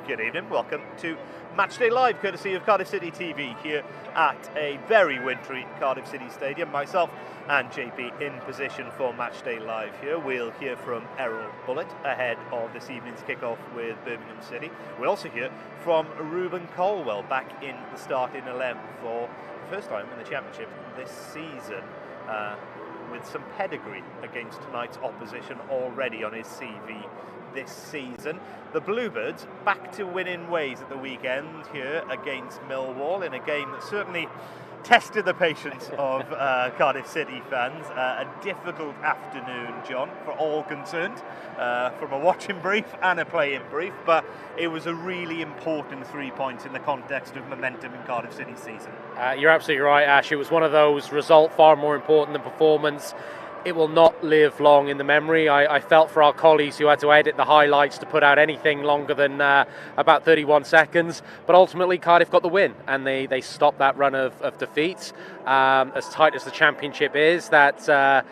Good evening, welcome to Matchday Live, courtesy of Cardiff City TV, here at a very wintry Cardiff City Stadium. Myself and JP in position for Matchday Live here. We'll hear from Errol Bullet ahead of this evening's kickoff with Birmingham City. We'll also hear from Ruben Colwill back in the starting 11 for the first time in the Championship this season, with some pedigree against tonight's opposition already on his CV this season. The Bluebirds back to winning ways at the weekend here against Millwall in a game that certainly tested the patience of Cardiff City fans. A difficult afternoon, John, for all concerned, from a watching brief and a playing brief, but it was a really important 3 points in the context of momentum in Cardiff City's season. You're absolutely right, Ash. It was one of those result far more important than performance. It will not live long in the memory. I felt for our colleagues who had to edit the highlights to put out anything longer than about 31 seconds. But ultimately, Cardiff got the win, and they stopped that run of defeats. As tight as the Championship is, that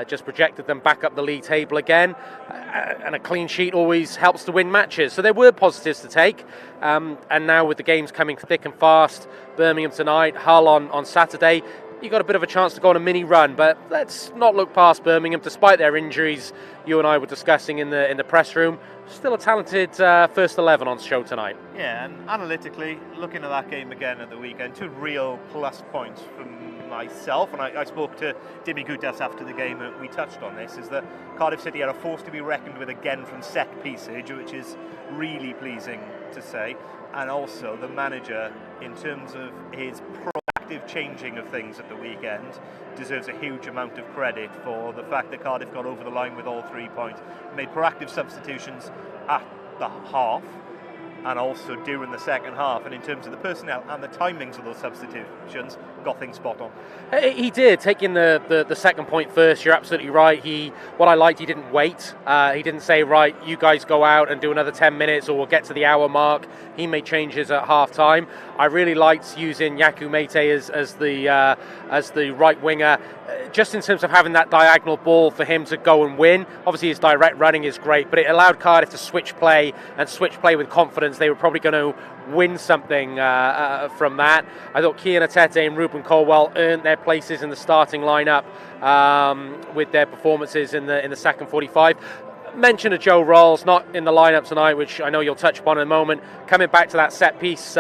just projected them back up the league table again. And a clean sheet always helps to win matches. So there were positives to take. And now with the games coming thick and fast, Birmingham tonight, Hull on Saturday, you got a bit of a chance to go on a mini run, but let's not look past Birmingham. Despite their injuries, you and I were discussing in the press room, still a talented first 11 on show tonight. Yeah, and analytically, looking at that game again at the weekend, two real plus points for myself, and I spoke to Dimi Gutas after the game, and we touched on this, is that Cardiff City are a force to be reckoned with again from set piecage, which is really pleasing to say, and also the manager, in terms of his proactive changing of things at the weekend, deserves a huge amount of credit for the fact that Cardiff got over the line with all 3 points, made proactive substitutions at the half and also during the second half, and in terms of the personnel and the timings of those substitutions, got things spot on. He did, taking the second point first. You're absolutely right. What I liked, he didn't wait. He didn't say, right, you guys go out and do another 10 minutes or we'll get to the hour mark. He made changes at half time. I really liked using Yaku Mete as the right winger, just in terms of having that diagonal ball for him to go and win. Obviously his direct running is great, but it allowed Cardiff to switch play with confidence. They were probably going to win something from that. I thought Kian Atete and Ruben Colwill earned their places in the starting lineup with their performances in the second 45. Mention of Joe Rolls, not in the lineup tonight, which I know you'll touch upon in a moment. Coming back to that set piece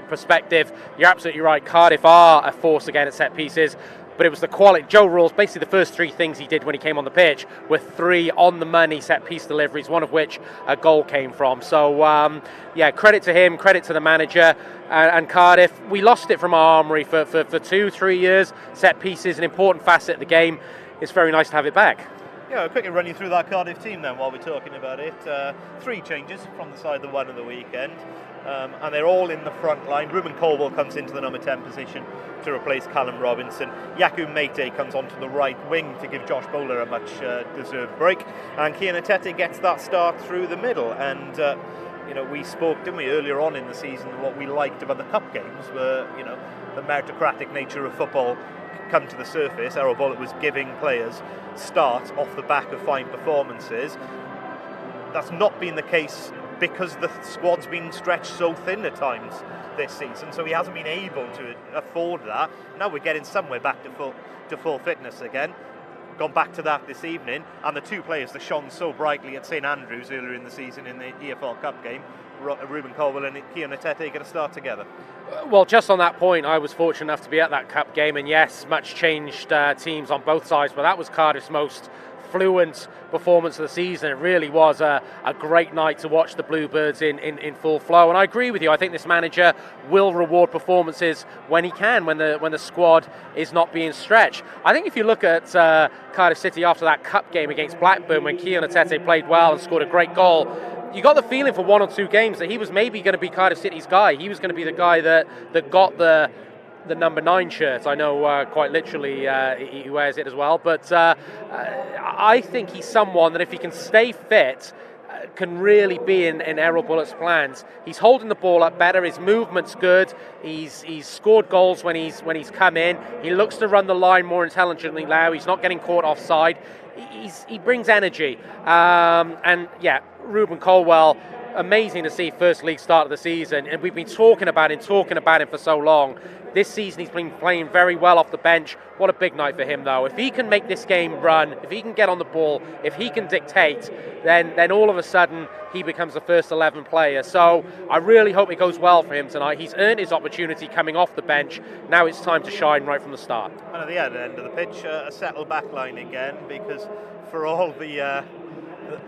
perspective, you're absolutely right. Cardiff are a force again at set pieces, but it was the quality. Joe Rolls, basically the first three things he did when he came on the pitch were three on the money set piece deliveries, one of which a goal came from. So credit to him, credit to the manager. And Cardiff, we lost it from our armoury for 2-3 years. Set pieces, an important facet of the game. It's very nice to have it back. Yeah, I'll quickly run you through that Cardiff team then while we're talking about it. 3 changes from the side of the one of the weekend, and they're all in the front line. Ruben Colwill comes into the number 10 position to replace Callum Robinson. Yaku Mete comes onto the right wing to give Josh Bowler a much deserved break, and Kian Atete gets that start through the middle. And we spoke, didn't we, earlier on in the season, what we liked about the cup games were, the meritocratic nature of football come to the surface. Errol Bullet was giving players starts off the back of fine performances. That's not been the case because the squad's been stretched so thin at times this season, so he hasn't been able to afford that. Now we're getting somewhere back to full fitness again. Gone back to that this evening, and the two players that shone so brightly at St Andrews earlier in the season in the EFL Cup game, Ruben Colwill and Kian Atete, going to start together. Well, just on that point, I was fortunate enough to be at that Cup game, and yes, much changed teams on both sides, but that was Cardiff's most fluent performance of the season. It really was a great night to watch the Bluebirds in full flow, and I agree with you. I think this manager will reward performances when he can, when the squad is not being stretched. I think if you look at Cardiff City after that Cup game against Blackburn, when Kian Atete played well and scored a great goal, you got the feeling for 1 or 2 games that he was maybe going to be Cardiff City's guy. He was going to be the guy that got the number 9 shirt. I know quite literally he wears it as well, but I think he's someone that if he can stay fit, can really be in Errol Bullet's plans. He's holding the ball up better, his movement's good, he's scored goals when he's come in, he looks to run the line more intelligently now, he's not getting caught offside, he brings energy. And yeah, Ruben Colwill, amazing to see first league start of the season, and we've been talking about him for so long. This season he's been playing very well off the bench. What a big night for him though. If he can make this game run, if he can get on the ball, if he can dictate, then all of a sudden he becomes the first 11 player. So I really hope it goes well for him tonight. He's earned his opportunity coming off the bench. Now it's time to shine right from the start. And at the end of the pitch, a settled back line again, because for all the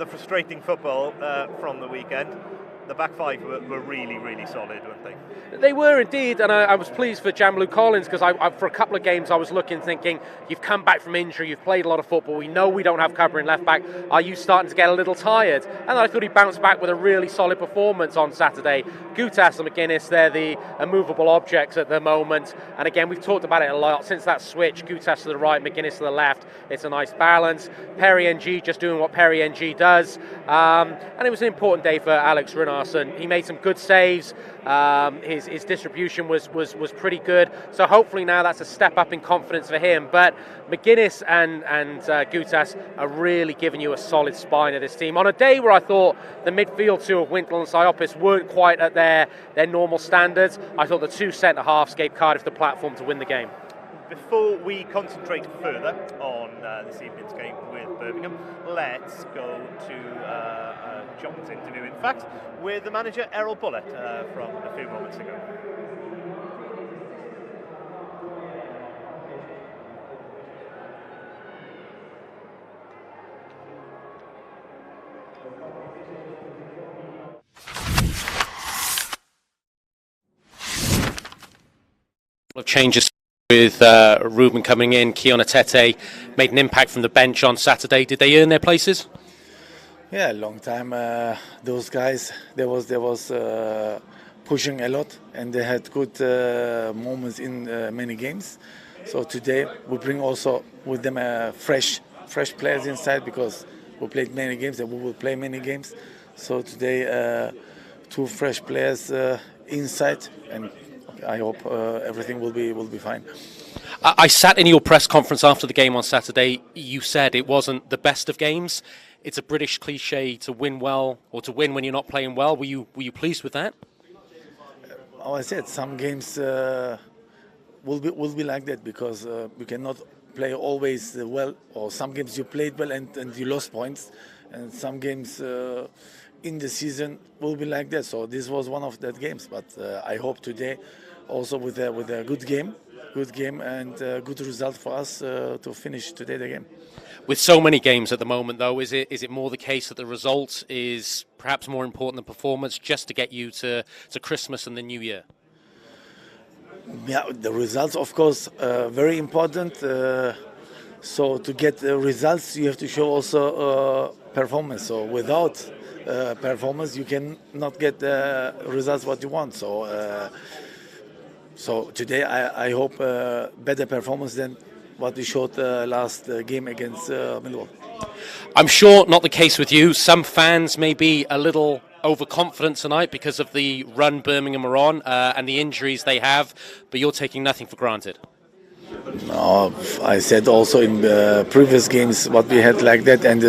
frustrating football from the weekend, the back five were really, really solid, weren't they? They were indeed, and I was pleased for Jan-Luc Collins, because for a couple of games I was looking, thinking, you've come back from injury, you've played a lot of football, we know we don't have covering left back, are you starting to get a little tired? And I thought he bounced back with a really solid performance on Saturday. Gutas and McGuinness, they're the immovable objects at the moment, and again, we've talked about it a lot, since that switch, Gutas to the right, McGuinness to the left, it's a nice balance. Perry NG just doing what Perry NG does, and it was an important day for Alex Runarsson. He made some good saves, his distribution was pretty good, so hopefully now that's a step up in confidence for him. But McGuinness and Gutas are really giving you a solid spine of this team on a day where I thought the midfield two of Wintle and Siopis weren't quite at their normal standards. I thought the two centre halves gave Cardiff the platform to win the game. Before we concentrate further on this evening's game with Birmingham, let's go to John's interview, in fact, with the manager Errol Bullet from a few moments ago. Of changes with Ruben coming in, Keona Tete made an impact from the bench on Saturday. Did they earn their places? Yeah, long time. Those guys, there was pushing a lot, and they had good moments in many games. So today we bring also with them fresh players inside, because we played many games and we will play many games. So today two fresh players inside, and I hope everything will be fine. I sat in your press conference after the game on Saturday. You said it wasn't the best of games. It's a British cliche to win well or to win when you're not playing well. Were you pleased with that? I said some games will be like that, because you cannot play always well, or some games you played well and you lost points, and some games in the season will be like that. So this was one of that games, but I hope today also with a good game and good result for us to finish today the game. With so many games at the moment, though, is it more the case that the result is perhaps more important than performance, just to get you to Christmas and the New Year? Yeah, the results, of course, very important. So to get the results, you have to show also performance. So without performance, you cannot get the results what you want. So today, I hope better performance than what we showed last game against Millwall. I'm sure not the case with you. Some fans may be a little overconfident tonight because of the run Birmingham are on and the injuries they have, but you're taking nothing for granted. No, I said also in previous games what we had like that, and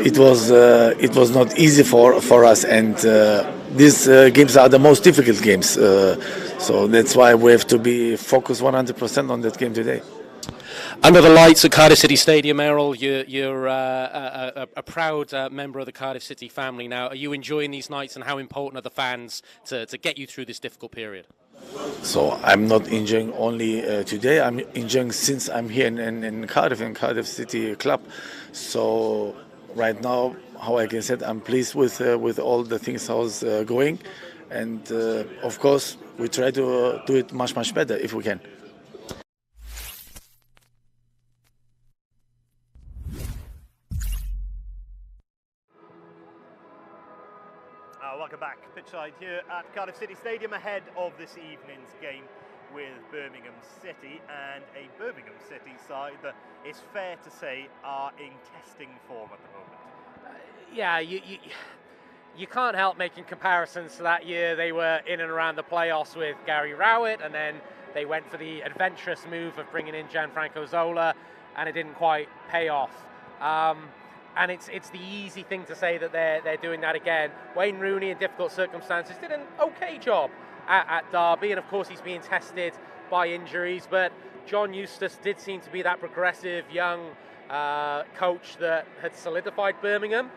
it was not easy for us, and these games are the most difficult games. So that's why we have to be focused 100% on that game today. Under the lights at Cardiff City Stadium, Errol, you're a proud member of the Cardiff City family now. Are you enjoying these nights, and how important are the fans to get you through this difficult period? So I'm not enjoying only today. I'm enjoying since I'm here in Cardiff, in Cardiff City Club. So right now, how I can say, I'm pleased with all the things how's going, and of course we try to do it much better if we can. Welcome back, pitchside here at Cardiff City Stadium ahead of this evening's game with Birmingham City, and a Birmingham City side that is fair to say are in testing form at the moment. Yeah, you can't help making comparisons to that year. They were in and around the playoffs with Gary Rowett, and then they went for the adventurous move of bringing in Gianfranco Zola, and it didn't quite pay off. and it's the easy thing to say that they're doing that again. Wayne Rooney, in difficult circumstances, did an okay job at Derby, and of course he's being tested by injuries, but John Eustace did seem to be that progressive young coach that had solidified Birmingham.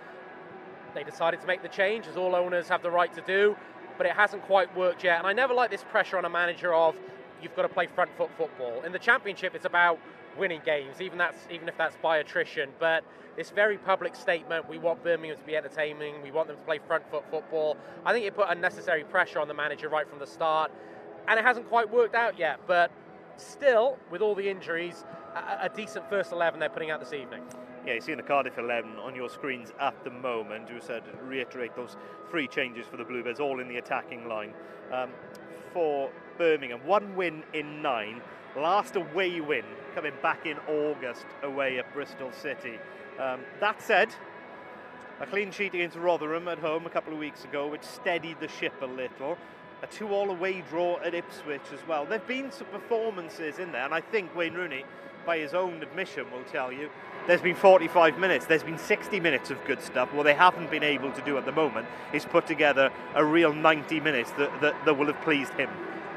They decided to make the change, as all owners have the right to do, but it hasn't quite worked yet. And I never like this pressure on a manager of, you've got to play front foot football. In the Championship, it's about winning games, even if that's by attrition. But this very public statement, we want Birmingham to be entertaining, we want them to play front foot football, I think it put unnecessary pressure on the manager right from the start, and it hasn't quite worked out yet. But still, with all the injuries, a decent first 11 they're putting out this evening. Yeah, you're seeing the Cardiff 11 on your screens at the moment. You said, reiterate those 3 changes for the Bluebirds, all in the attacking line. For Birmingham, 1 win in 9, last away win coming back in August away at Bristol City. That said, a clean sheet against Rotherham at home a couple of weeks ago, which steadied the ship a little. A 2-2 away draw at Ipswich as well. There have been some performances in there, and I think Wayne Rooney, by his own admission, will tell you there's been 45 minutes, there's been 60 minutes of good stuff. What they haven't been able to do at the moment is put together a real 90 minutes that will have pleased him.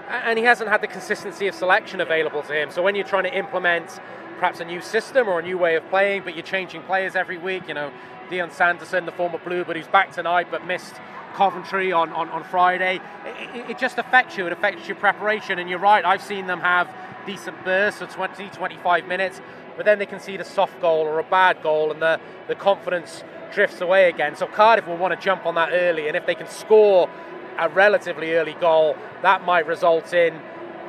And he hasn't had the consistency of selection available to him. So when you're trying to implement perhaps a new system or a new way of playing, but you're changing players every week, you know, Dion Sanderson, the former Bluebird, who's back tonight but missed Coventry on Friday, it just affects you. It affects your preparation. And you're right, I've seen them have decent bursts of 20, 25 minutes, but then they concede a soft goal or a bad goal and the confidence drifts away again. So Cardiff will want to jump on that early, and if they can score a relatively early goal, that might result in,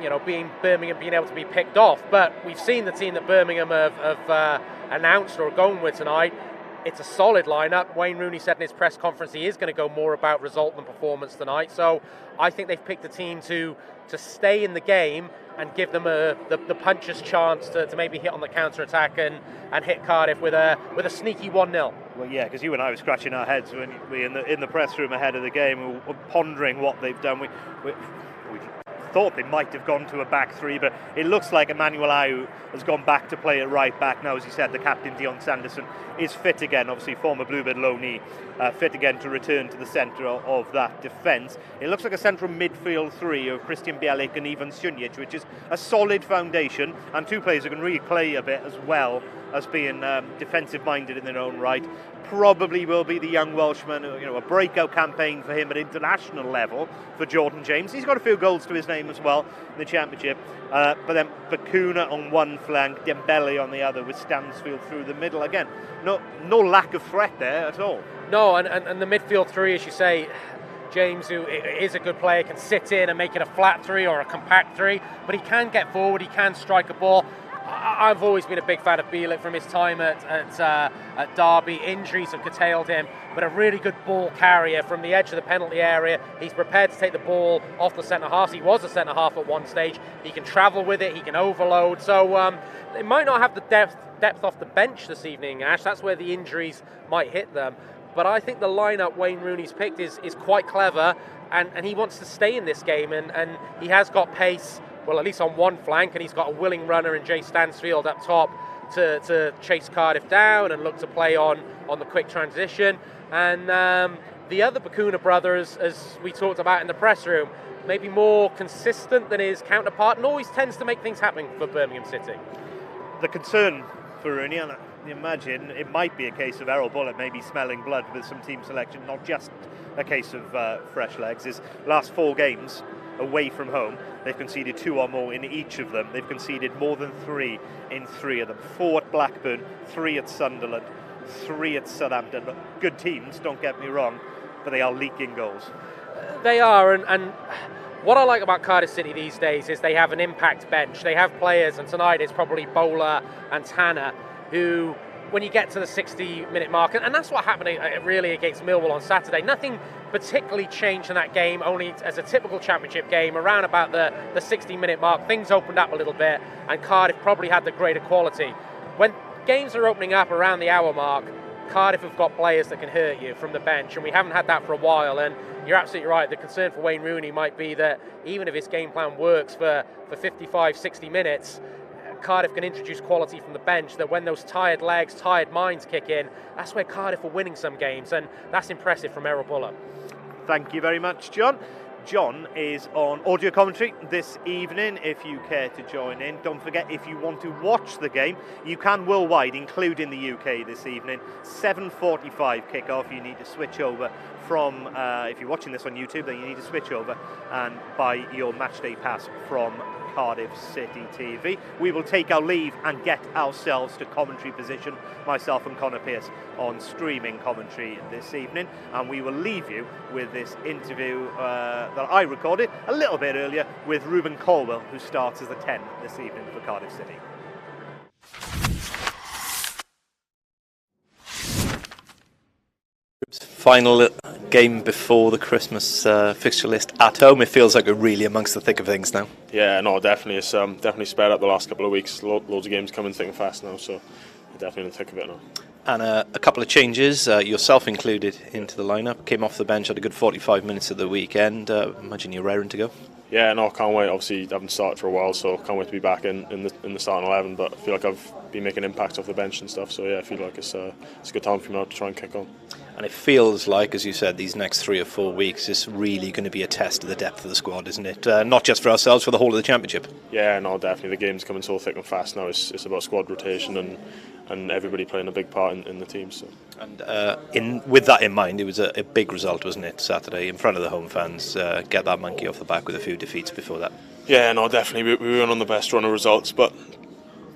you know, Birmingham being able to be picked off. But we've seen the team that Birmingham have announced or are going with tonight. It's a solid lineup. Wayne Rooney said in his press conference he is going to go more about result than performance tonight. So I think they've picked a team to stay in the game and give them the puncher's chance to maybe hit on the counter-attack and hit Cardiff with a sneaky 1-0. Well, yeah, because you and I were scratching our heads when we in the press room ahead of the game. We were pondering what they've done. We thought they might have gone to a back 3, but it looks like Emmanuel Ayew has gone back to play at right back now. As you said, the captain Dion Sanderson is fit again, obviously former Bluebird loanee, fit again to return to the centre of that defence. It looks like a central midfield 3 of Christian Bielik and Ivan Sjunic, which is a solid foundation, and 2 players who can really play a bit as well as being defensive minded in their own right. Probably will be the young Welshman, you know, a breakout campaign for him at international level for Jordan James. He's got a few goals to his name as well in the Championship. But then Bakuna on one flank, Dembele on the other, with Stansfield through the middle. Again, no lack of threat there at all. No, and the midfield 3, as you say, James, who is a good player, can sit in and make it a flat 3 or a compact 3, but he can get forward, he can strike a ball. I've always been a big fan of Bielik from his time at Derby. Injuries have curtailed him, but a really good ball carrier from the edge of the penalty area. He's prepared to take the ball off the centre-half. He was a centre-half at one stage. He can travel with it, he can overload. So they might not have the depth off the bench this evening, Ash. That's where the injuries might hit them. But I think the lineup Wayne Rooney's picked is quite clever, and he wants to stay in this game, and he has got pace, well, at least on one flank, and he's got a willing runner in Jay Stansfield up top to chase Cardiff down and look to play on the quick transition. And the other Bakuna brother, as we talked about in the press room, maybe more consistent than his counterpart and always tends to make things happen for Birmingham City. The concern for Rooney, and I imagine it might be a case of Errol Bullet maybe smelling blood with some team selection, not just a case of fresh legs, is last 4 games away from home, they've conceded 2 or more in each of them. They've conceded more than 3 in 3 of them. 4 at Blackburn, 3 at Sunderland, 3 at Southampton. Good teams, don't get me wrong, but they are leaking goals. They are, and what I like about Cardiff City these days is they have an impact bench. They have players, and tonight it's probably Bowler and Tanner, who, when you get to the 60-minute mark, and that's what happened really against Millwall on Saturday. Nothing particularly changed in that game, only as a typical Championship game, around about the 60-minute mark, things opened up a little bit, and Cardiff probably had the greater quality. When games are opening up around the hour mark, Cardiff have got players that can hurt you from the bench, and we haven't had that for a while, and you're absolutely right. The concern for Wayne Rooney might be that even if his game plan works for 55, 60 minutes, Cardiff can introduce quality from the bench, that when those tired legs, tired minds kick in, that's where Cardiff are winning some games, and that's impressive from Errol Bullet. Thank you very much, John. John is on audio commentary this evening if you care to join in. Don't forget, if you want to watch the game, you can worldwide, including the UK this evening. 7:45 kickoff. You need to switch over from, if you're watching this on YouTube, then you need to switch over and buy your matchday pass from Cardiff City TV. We will take our leave and get ourselves to commentary position, myself and Connor Pearce on streaming commentary this evening, and we will leave you with this interview that I recorded a little bit earlier with Ruben Colwill, who starts as a 10 this evening for Cardiff City. Final game before the Christmas fixture list at home. It feels like we're really amongst the thick of things now. Yeah, no, definitely. It's definitely sped up the last couple of weeks. Loads of games coming thick and fast now, so we're definitely in the thick of it now. And a couple of changes, yourself included, into the lineup. Came off the bench, had a good 45 minutes at the weekend. Imagine you're raring to go. Yeah, no, can't wait. Obviously, I haven't started for a while, so can't wait to be back in the starting 11. But I feel like I've been making impacts off the bench and stuff. So yeah, I feel like it's a good time for me now to try and kick on. And it feels like, as you said, these next 3 or 4 weeks is really going to be a test of the depth of the squad, isn't it? Not just for ourselves, for the whole of the championship. Yeah, no, definitely. The game's coming so thick and fast now. It's about squad rotation and everybody playing a big part in the team. So. And with that in mind, it was a big result, wasn't it, Saturday, in front of the home fans. Get that monkey off the back with a few defeats before that. Yeah, no, definitely. We weren't on the best run of results, but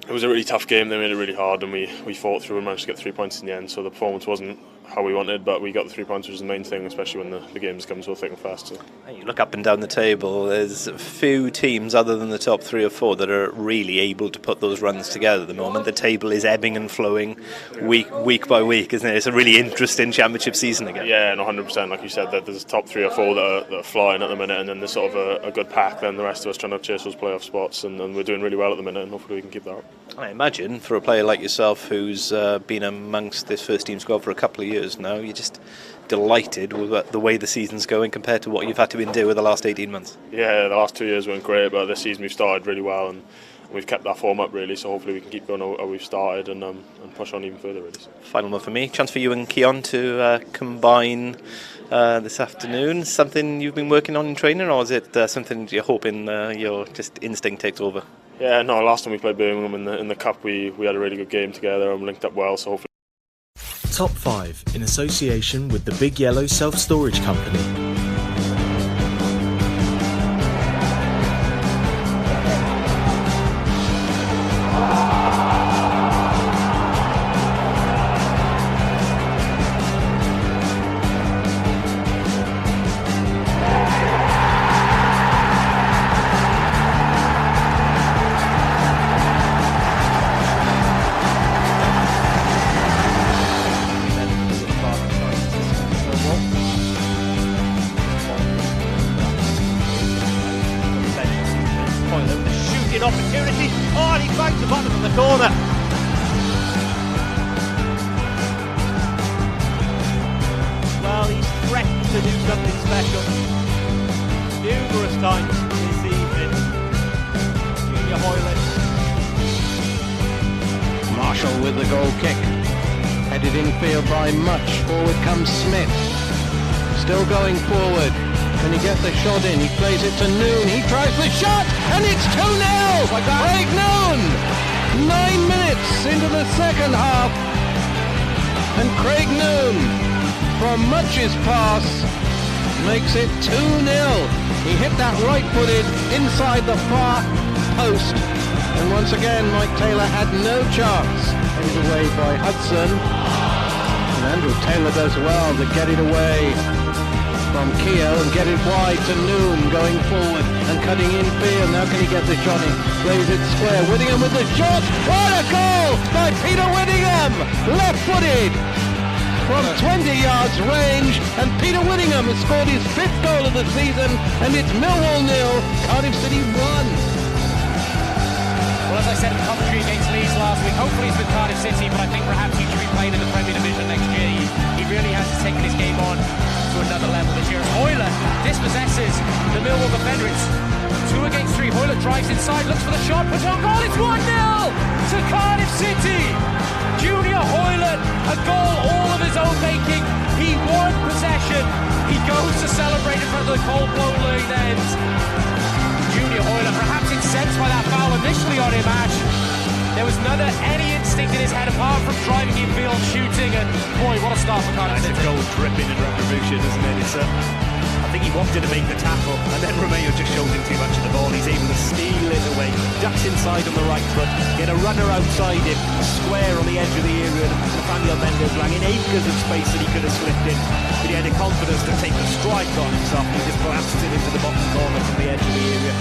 it was a really tough game. They made it really hard, and we fought through and managed to get 3 points in the end. So the performance wasn't how we wanted, but we got the 3 points, which is the main thing, especially when the games come so thick and fast. So. You look up and down the table, there's a few teams other than the top 3 or 4 that are really able to put those runs together at the moment. The table is ebbing and flowing week by week, isn't it? It's a really interesting championship season again. Yeah, and 100%, like you said, that there's top 3 or 4 that are flying at the minute, and then there's sort of a good pack, then the rest of us trying to chase those playoff spots, and we're doing really well at the minute, and hopefully we can keep that up. I imagine for a player like yourself who's been amongst this first team squad for a couple of years now, you're just delighted with the way the season's going compared to what you've had to endure with the last 18 months. Yeah, the last 2 years weren't great, but this season we've started really well, and we've kept that form up really, so hopefully we can keep going how we've started and push on even further really. Final one for me, chance for you and Keon to combine this afternoon. Something you've been working on in training, or is it something you're hoping your just instinct takes over? Yeah, no, last time we played Birmingham in the Cup we had a really good game together and linked up well, so hopefully. Top 5 in association with the Big Yellow Self-Storage Company. Opportunity. Oh, and he finds the bottom of the corner. Well, he's threatened to do something special numerous times this evening. Junior Hoylett. Marshall with the goal kick. Headed infield by Much. Forward comes Smith. Still going forward. Can he get the shot in? He plays it to Noon. He tries the shot, and it's 2-0. Craig Noon. 9 minutes into the second half, and Craig Noon, from Much's pass, makes it 2-0. He hit that right-footed inside the far post, and once again Mike Taylor had no chance. Played away by Hudson, and Andrew Taylor does well to get it away from Keogh and get it wide to Noon, going forward and cutting in field. Now can he get the shot in? Plays it square. Whittingham with the shot. What a goal by Peter Whittingham! Left-footed from 20 yards range, and Peter Whittingham has scored his 5th goal of the season, and it's Millwall 0, Cardiff City 1. Well, as I said in commentary against Leeds last week, hopefully it's with Cardiff City, but I think perhaps he should be playing in the Premier Division next year. He really has to take his game on to another level this year. Hoylett dispossesses the Millwall defender. It's 2 against 3. Hoyland drives inside, looks for the shot, puts on goal. It's 1-0 to Cardiff City. Junior Hoyland, a goal all of his own making. He won possession. He goes to celebrate in front of the cold-blown Lane ends. Junior Hoyland, perhaps incensed by that foul initially on him, Ash. There was any instinct in his head apart from driving infield, shooting, and boy, what a start for Cardiff City. It's a goal dripping in retribution, isn't it? I think he wanted to make the tackle, and then Romeo just shows him too much of the ball. He's able to steal it away, ducks inside on the right foot, get a runner outside him, square on the edge of the area, and Nathaniel Mendes lying in acres of space that he could have slipped in. But he had the confidence to take the strike on himself, and he just blasted it into the bottom corner from the edge of the area.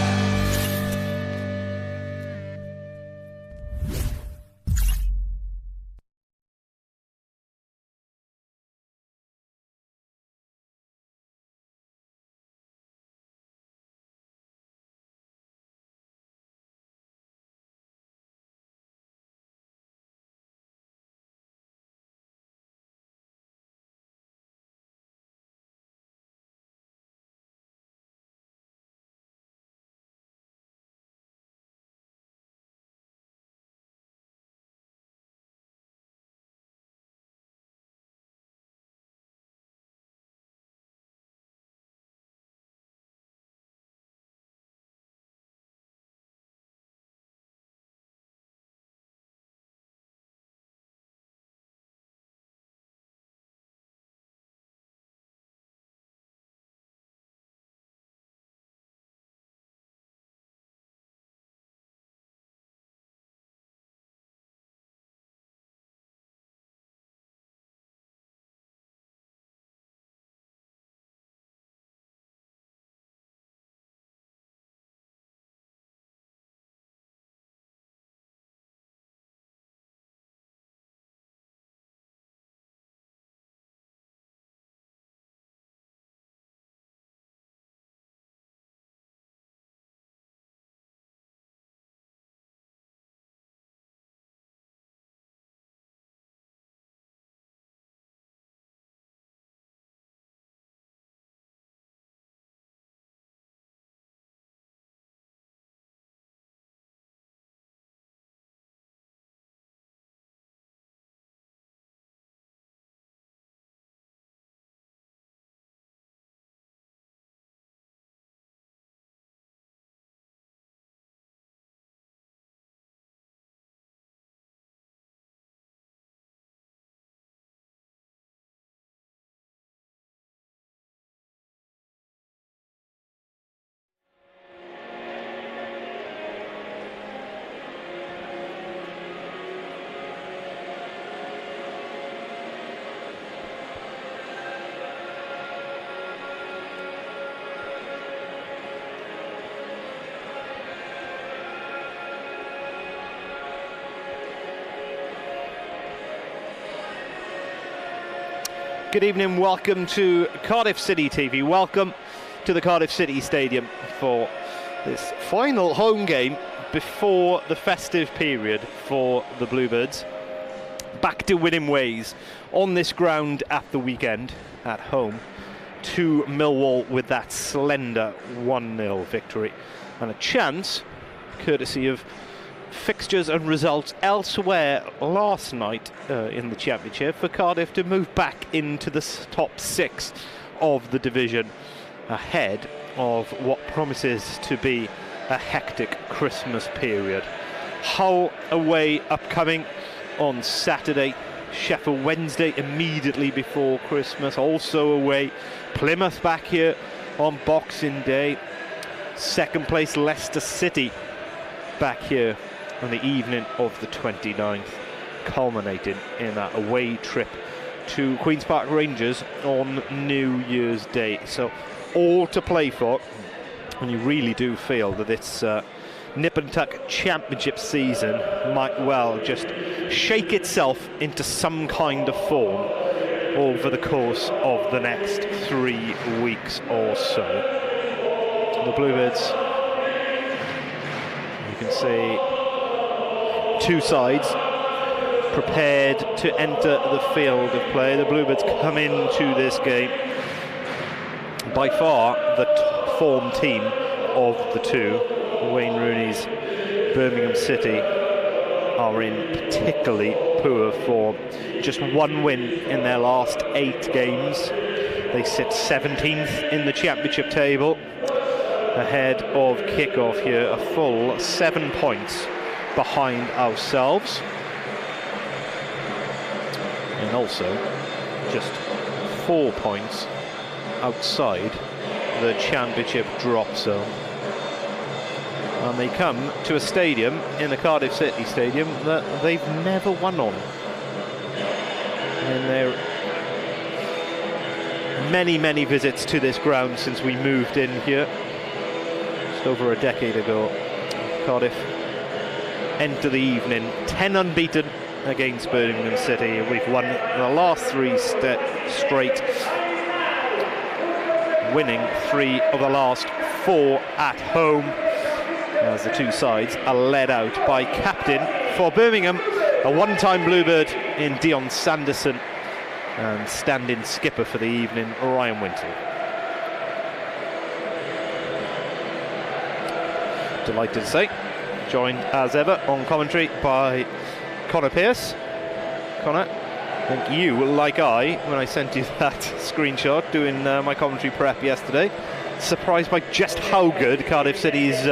Good evening, welcome to Cardiff City TV. Welcome to the Cardiff City Stadium for this final home game before the festive period for the Bluebirds. Back to winning ways on this ground at the weekend at home to Millwall with that slender 1-0 victory. And a chance, courtesy of fixtures and results elsewhere last night in the Championship, for Cardiff to move back into the top 6 of the division ahead of what promises to be a hectic Christmas period. Hull away upcoming on Saturday, Sheffield Wednesday immediately before Christmas, also away, Plymouth back here on Boxing Day, second place Leicester City back here on the evening of the 29th, culminating in that away trip to Queen's Park Rangers on New Year's Day. So all to play for, and you really do feel that it's nip and tuck championship season might well just shake itself into some kind of form over the course of the next 3 weeks or so. The Bluebirds, you can see two sides prepared to enter the field of play. The Bluebirds come into this game by far the form team of the two, Wayne Rooney's Birmingham City, are in particularly poor form. Just one win in their last 8 games. They sit 17th in the championship table, ahead of Kickoff here, a full 7 points behind ourselves, and also just 4 points outside the championship drop zone. And they come to a stadium, in the Cardiff City Stadium, that they've never won on in their many visits to this ground since we moved in here just over a decade ago. Cardiff enter the evening 10 unbeaten against Birmingham City. We've won the last 3 straight, winning 3 of the last 4 at home, as the two sides are led out by captain for Birmingham, a one-time Bluebird in Dion Sanderson, and stand-in skipper for the evening, Ryan Wintle. Delighted to say, joined as ever on commentary by Connor Pearce. Connor, I think you, like I, when I sent you that screenshot doing my commentary prep yesterday, surprised by just how good Cardiff City's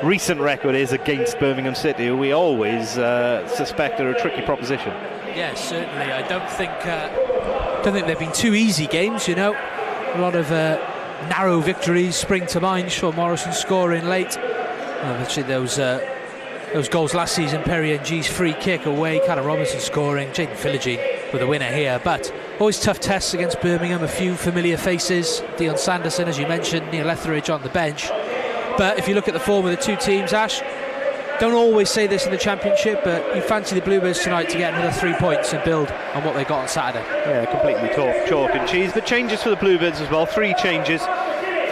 recent record is against Birmingham City, who we always suspect are a tricky proposition. Yes, certainly. I don't think they've been too easy games, you know. A lot of narrow victories spring to mind. Sean Morrison scoring late. Obviously those goals last season, Perry Ng's free kick away, Callum Robinson scoring, Jayden Philogene with a winner here. But always tough tests against Birmingham, a few familiar faces. Dion Sanderson, as you mentioned, Neil Etheridge on the bench. But if you look at the form of the two teams, Ash, don't always say this in the championship, but you fancy the Bluebirds tonight to get another 3 points and build on what they got on Saturday. Yeah, completely chalk and cheese. But changes for the Bluebirds as well. 3 changes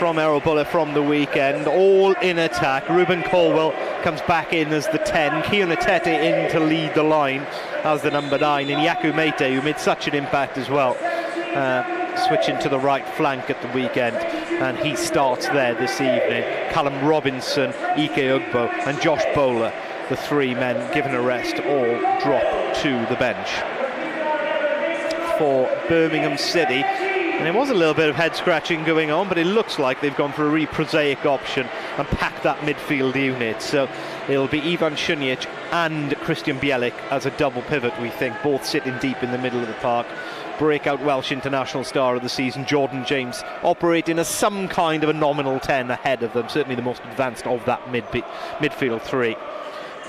from Errol Bullet from the weekend, all in attack. Ruben Colwill comes back in as the 10, Keon Atete in to lead the line as the number 9, and Yaku Mete, who made such an impact as well, switching to the right flank at the weekend, and he starts there this evening. Callum Robinson, Ike Ugbo and Josh Bowler, the 3 men given a rest, all drop to the bench for Birmingham City. And there was a little bit of head scratching going on, but it looks like they've gone for a really prosaic option and packed that midfield unit. So it'll be Ivan Shunic and Christian Bielik as a double pivot, we think, both sitting deep in the middle of the park. Breakout Welsh international star of the season, Jordan James, operating as some kind of a nominal 10 ahead of them, certainly the most advanced of that midfield 3.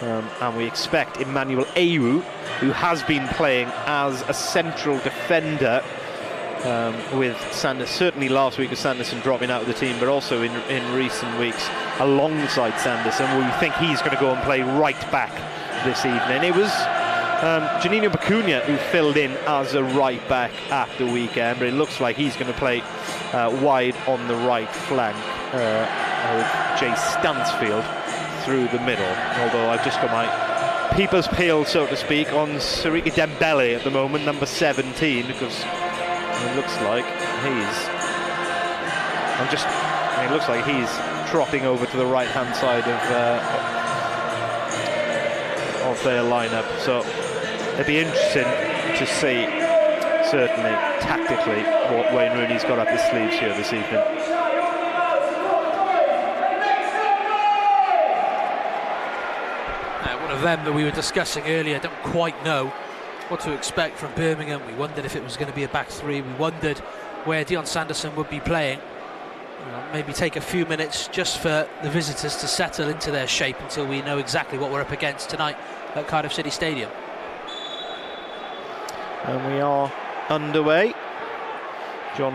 And we expect Emmanuel Ayew, who has been playing as a central defender with Sanderson, certainly last week with Sanderson dropping out of the team, but also in recent weeks alongside Sanderson. We think he's going to go and play right back this evening. It was Janino Bacuna who filled in as a right back at the weekend, but it looks like he's going to play wide on the right flank with Jay Stansfield through the middle. Although I've just got my people's peel, so to speak, on Siriki Dembele at the moment, number 17, because it looks like he's trotting over to the right hand side of their lineup. So it'd be interesting to see, certainly tactically, what Wayne Rooney's got up his sleeves here this evening. One of them that we were discussing earlier, don't quite know what to expect from Birmingham. We wondered if it was going to be a back 3. We wondered where Dion Sanderson would be playing. Maybe take a few minutes just for the visitors to settle into their shape until we know exactly what we're up against tonight at Cardiff City Stadium. And we are underway. John